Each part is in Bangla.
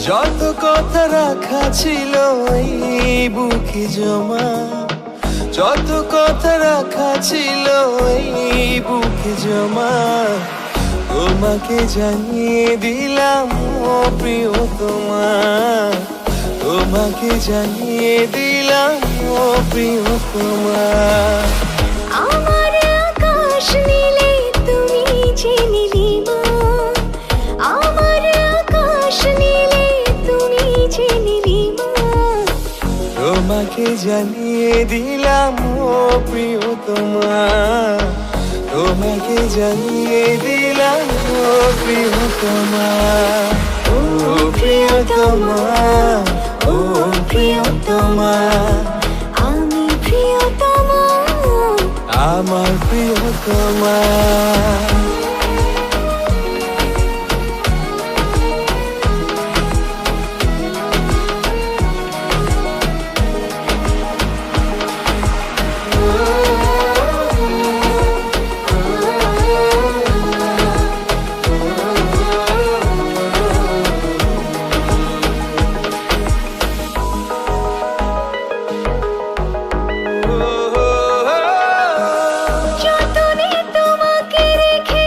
যত কথা রাখা ছিল এই বুকে জমা, যত কথা রাখা ছিল এই বুকে জমা, তোমাকে জানিয়ে দিলাম ও প্রিয়তমা, তোমাকে জানিয়ে দিলাম ও প্রিয়তমা। আমার আকাশ নীলে তুমি যে নীলিমা, আমার আকাশ নীলে তুমি যে নীলিমা, তোমাকে জানিয়ে দিলাম ও প্রিয়তমা, তোমাকে জানিয়ে দিলাম ও প্রিয়তমা, ও প্রিয়তমা, ও প্রিয়তমা, আমি প্রিয়তমা, আমার প্রিয়তমা। যতনে তোমাকে রেখে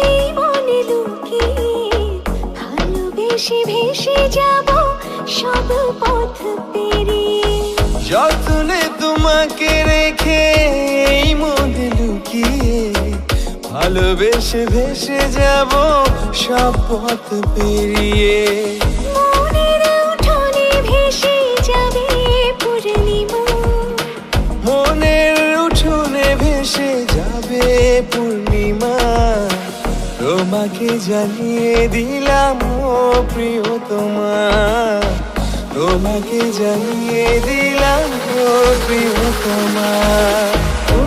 এই মনে লুকিয়ে, ভালোবেসে ভেসে যাব সব পথ পেরিয়ে। যতনে তোমাকে রেখে এই মনে লুকিয়ে, ভালোবেসে ভেসে যাব সব পথ পেরিয়ে। মনের উঠোনে ভেসে যাবে পূর্ণিমা, মনের উঠোনে ভেসে যাবে পূর্ণিমা, তোমাকে জানিয়ে দিলাম ও প্রিয়তমা, তোমাকে জানিয়ে দিলাম ও প্রিয়তমা, ও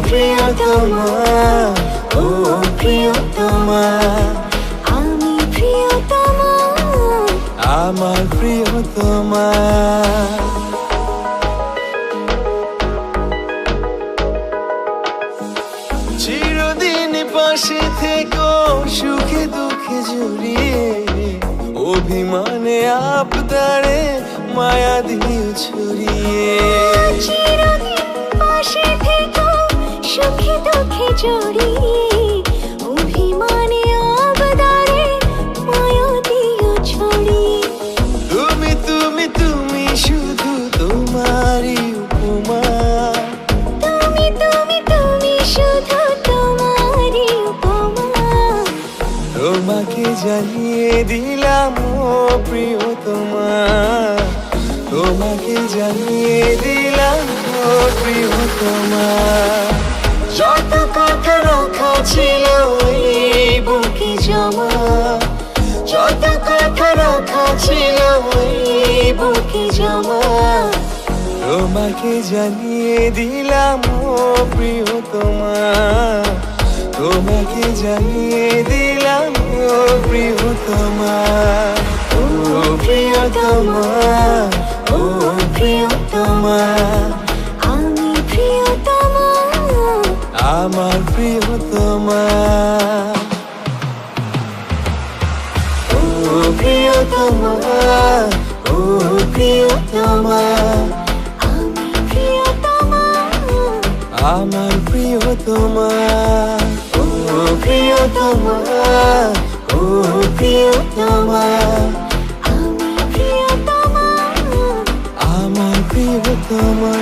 প্রিয়তমা, ও প্রিয়তমা, আমি প্রিয়তমা, আমার প্রিয়তমা। চিরদিন পাশে থেকো সুখে দুঃখে জড়িয়ে, অভিমানে আবদারে মায়া দিও ছড়িয়ে। চিরদিন পাশে থেকো সুখে দুঃখে জড়িয়ে, অভিমানে আবদারে মায়া দিও ছড়িয়ে। তুমি তুমি তুমি শুধু তোমারই উপমা, তুমি তুমি তুমি শুধু তোমারই উপমা, তোমাকে জানিয়ে দিলাম ও প্রিয়তমা, তোমাকে জানিয়ে দিলাম ও প্রিয়তমা। যত কথা রাখা ছিল এই বুকে জমা, যত কথা রাখা ছিল এই বুকে জমা, তোমাকে জানিয়ে দিলাম ও প্রিয়তমা, তোমাকে জানিয়ে দিলাম ও প্রিয়তমা, ও প্রিয়তমা, ও প্রিয়তমা, আমি প্রিয়তমা, আমার প্রিয়তমা, ও প্রিয়তমা, ও প্রিয়তমা, আমি প্রিয়তমা, আমার প্রিয়তমা, ও প্রিয়তমা, ও প্রিয়তমা, আমি প্রিয়তমা, আমার প্রিয়তমা।